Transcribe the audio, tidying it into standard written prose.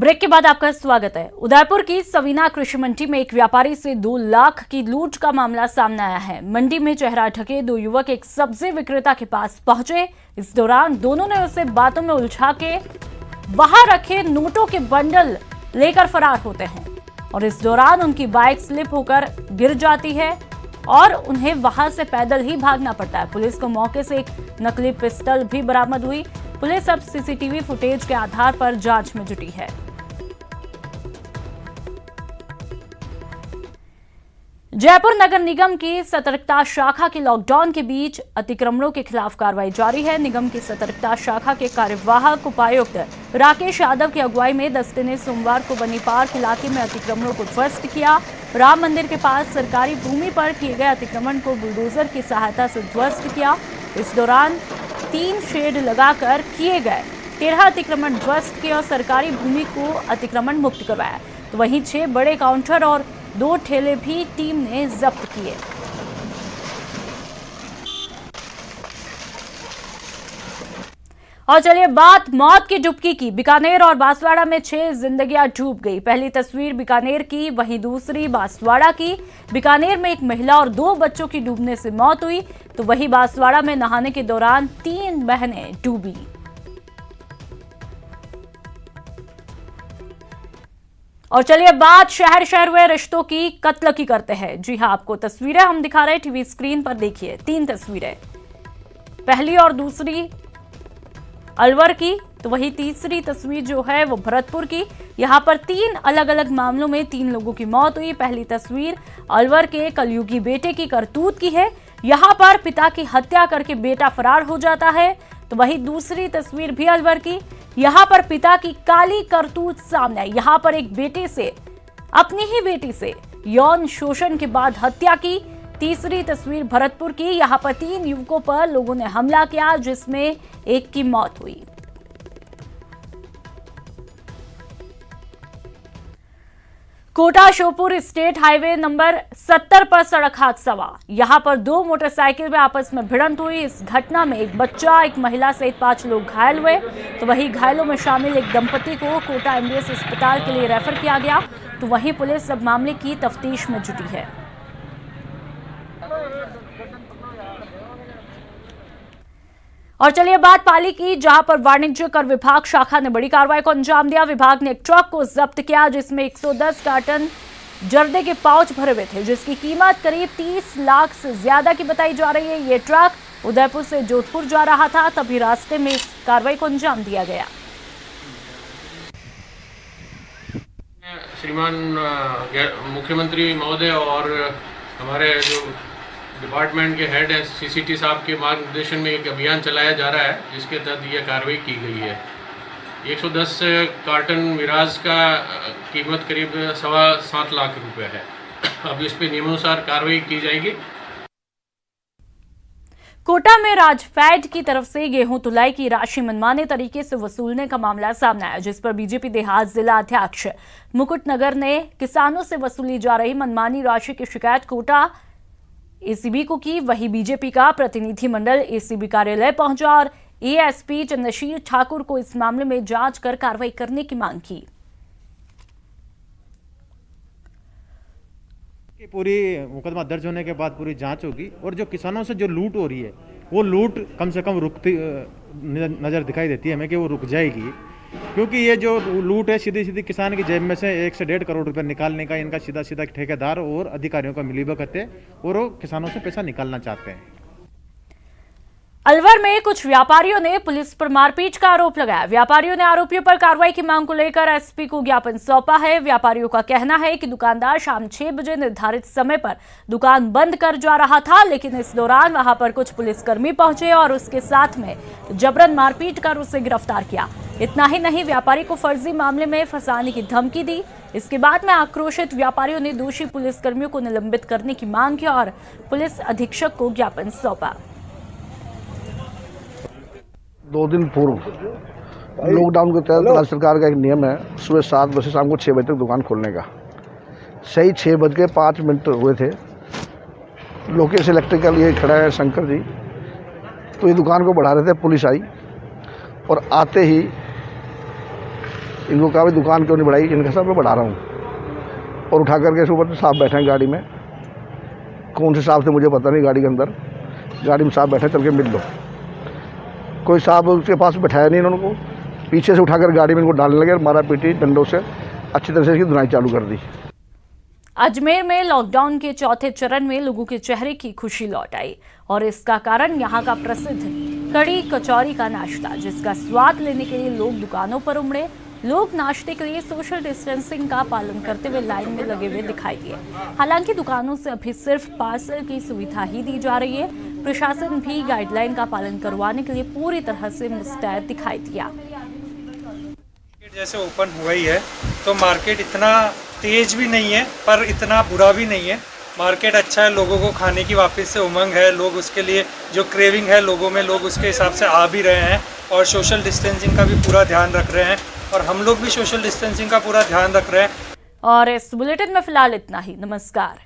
Break के बाद आपका स्वागत है। उदयपुर की सवीना कृषि मंडी में एक व्यापारी से 2 लाख की लूट का मामला सामने आया है। मंडी में चेहरा ढके 2 युवक एक सब्जी विक्रेता के पास पहुंचे। इस दौरान दोनों ने उसे बातों में उलझा के वहां रखे नोटों के बंडल लेकर फरार होते हैं और इस दौरान उनकी बाइक स्लिप होकर गिर जाती है और उन्हें वहां से पैदल ही भागना पड़ता है। पुलिस को मौके से एक नकली पिस्टल भी बरामद हुई। पुलिस अब सीसीटीवी फुटेज के आधार पर जांच में जुटी है। जयपुर नगर निगम की सतर्कता शाखा के लॉकडाउन के बीच अतिक्रमणों के खिलाफ कार्रवाई जारी है। निगम की सतर्कता शाखा के कार्यवाहक उपायुक्त राकेश यादव की अगुवाई में दस्ते ने सोमवार को बनी पार्क इलाके में अतिक्रमणों को ध्वस्त किया। राम मंदिर के पास सरकारी भूमि पर किए गए अतिक्रमण को बुलडोजर की सहायता से ध्वस्त किया। इस दौरान 3 शेड लगाकर किए गए 13 अतिक्रमण ध्वस्त किए और सरकारी भूमि को अतिक्रमण मुक्त करवाया। तो वहीं 6 बड़े काउंटर और 2 ठेले भी टीम ने जब्त किए। और चलिए बात मौत की डुबकी की। बीकानेर और बांसवाड़ा में 6 जिंदगियां डूब गई। पहली तस्वीर बीकानेर की, वहीं दूसरी बांसवाड़ा की। बीकानेर में एक महिला और 2 बच्चों की डूबने से मौत हुई, तो वहीं बांसवाड़ा में नहाने के दौरान 3 बहनें डूबी। और चलिए बात शहर शहर हुए रिश्तों की कत्ल की करते हैं। जी हां, आपको तस्वीरें हम दिखा रहे हैं टीवी स्क्रीन पर। देखिए 3 तस्वीरें, पहली और दूसरी अलवर की, तो वही तीसरी तस्वीर जो है वो भरतपुर की। यहां पर 3 अलग अलग मामलों में 3 लोगों की मौत हुई। पहली तस्वीर अलवर के कलयुगी बेटे की करतूत की है। यहां पर पिता की हत्या करके बेटा फरार हो जाता है। तो वही दूसरी तस्वीर भी अलवर की। यहां पर पिता की काली करतूत सामने आई। यहां पर एक बेटे से, अपनी ही बेटी से यौन शोषण के बाद हत्या की। तीसरी तस्वीर भरतपुर की। यहां पर 3 युवकों पर लोगों ने हमला किया जिसमें एक की मौत हुई। Kota Sheopur state highway number 70 पर सड़क हादसा हुआ। यहां पर 2 मोटरसाइकिल में आपस में भिड़ंत हुई। इस घटना में एक बच्चा, एक महिला सहित 5 लोग घायल हुए। तो वहीं घायलों में शामिल एक दंपति को कोटा एमबीएस अस्पताल के लिए रेफर किया गया। तो वहीं पुलिस अब मामले की तफ्तीश में जुटी है। और चलिए बात पाली की, जहां पर वाणिज्य कर विभाग शाखा ने बड़ी कार्रवाई को अंजाम दिया। विभाग ने एक ट्रक को जब्त किया जिसमें 110 कार्टन जर्दे के पाउच भरे हुए थे, जिसकी कीमत करीब 30 लाख से ज्यादा की बताई जा रही है। ये ट्रक उदयपुर से जोधपुर जा रहा था, तभी रास्ते में इस कार्रवाई को अंजाम दिया गया। श्रीमान मुख्यमंत्री महोदय और हमारे जो डिपार्टमेंट के हेड हैं सीसीटी साहब के मार्गदर्शन में एक अभियान चलाया जा रहा है, जिसके तहत यह कार्रवाई की गई है। 110 कार्टन मिराज का कीमत करीब 7.25 लाख रुपए है। अब इस पे नियमानुसार कार्रवाई की जाएगी। कोटा में राजफेड की तरफ से गेहूं तुलाई की राशि मनमाने तरीके से वसूलने का मामला सामने आया, जिस पर बीजेपी देहात जिला अध्यक्ष मुकुटनगर ने किसानों से वसूली जा रही मनमानी राशि की शिकायत कोटा एसीबी को की। वही बीजेपी का प्रतिनिधिमंडल एसीबी कार्यालय पहुंचा और एएसपी चंद्रशील ठाकुर को इस मामले में जांच कर कार्रवाई करने की मांग की। पूरी मुकदमा दर्ज होने के बाद पूरी जांच होगी और जो किसानों से जो लूट हो रही है वो लूट कम से कम रुकती नजर दिखाई देती है हमें कि वो रुक जाएगी, क्योंकि ये जो लूट है सीधी सीधी किसान की जेब में से 1 से 1.5 करोड़ रुपए निकालने का इनका सीधा सीधा ठेकेदार और अधिकारियों का मिलीभगत है और वो किसानों से पैसा निकालना चाहते हैं। अलवर में कुछ व्यापारियों ने पुलिस पर मारपीट का आरोप लगाया। व्यापारियों ने आरोपियों पर कार्रवाई की मांग को लेकर एसपी को ज्ञापन सौंपा है। व्यापारियों का कहना है कि दुकानदार शाम 6 बजे निर्धारित समय पर दुकान बंद कर जा रहा था, लेकिन इस दौरान वहां पर कुछ पुलिसकर्मी पहुंचे और उसके साथ में जबरन मारपीट कर उसे गिरफ्तार किया। इतना ही नहीं, व्यापारी को फर्जी मामले में फंसाने की धमकी दी। इसके बाद में आक्रोशित व्यापारियों ने दोषी पुलिसकर्मियों को निलंबित करने की मांग की और पुलिस अधीक्षक को ज्ञापन सौंपा। 2 दिन पूर्व लॉकडाउन के तहत राज्य सरकार का एक नियम है सुबह 7 बजे से शाम को 6 बजे तक दुकान खोलने का। सही 6:05 हुए थे। लोकेश इलेक्ट्रिकल ये खड़ा है शंकर जी, तो ये दुकान को बढ़ा रहे थे। पुलिस आई और आते ही इनको कहा भाई दुकान क्यों नहीं बढ़ाई, इनका सब मैं बढ़ा रहा हूँ। और उठा करके इसके ऊपर साहब बैठे हैं गाड़ी में, कौन से साहब थे मुझे पता नहीं, गाड़ी के अंदर गाड़ी में साहब बैठे, चल के मिल लो। कोई साहब उसके पास बैठाया नहीं इन्होंने को, पीछे से उठाकर गाड़ी में इनको डालने लगे, मारा पीटी डंडों से अच्छी तरह से इसकी धुनाई चालू कर दी। अजमेर में लॉकडाउन के चौथे चरण में लोगों के चेहरे की खुशी लौट आई और इसका कारण यहां का प्रसिद्ध कड़ी कचौरी का नाश्ता, जिसका स्वाद लेने के लिए लोग दुकानों पर उमड़े। लोग नाश्ते के लिए सोशल डिस्टेंसिंग का पालन करते हुए लाइन में लगे हुए दिखाई दिए। हालांकि दुकानों से अभी सिर्फ पार्सल की सुविधा ही दी जा रही है। प्रशासन भी गाइडलाइन का पालन करवाने के लिए पूरी तरह से मुस्तैद दिखाई दिया। जैसे ओपन हुआ ही है तो मार्केट इतना तेज भी नहीं है पर इतना बुरा भी नहीं है। मार्केट अच्छा है, लोगों को खाने की वापस से उमंग है, लोग उसके लिए जो क्रेविंग है लोगों में, लोग उसके हिसाब से आ भी रहे हैं और सोशल डिस्टेंसिंग का भी पूरा ध्यान रख रहे हैं और हम लोग भी सोशल डिस्टेंसिंग का पूरा ध्यान रख रहे हैं। और इस बुलेटिन में फिलहाल इतना ही। नमस्कार।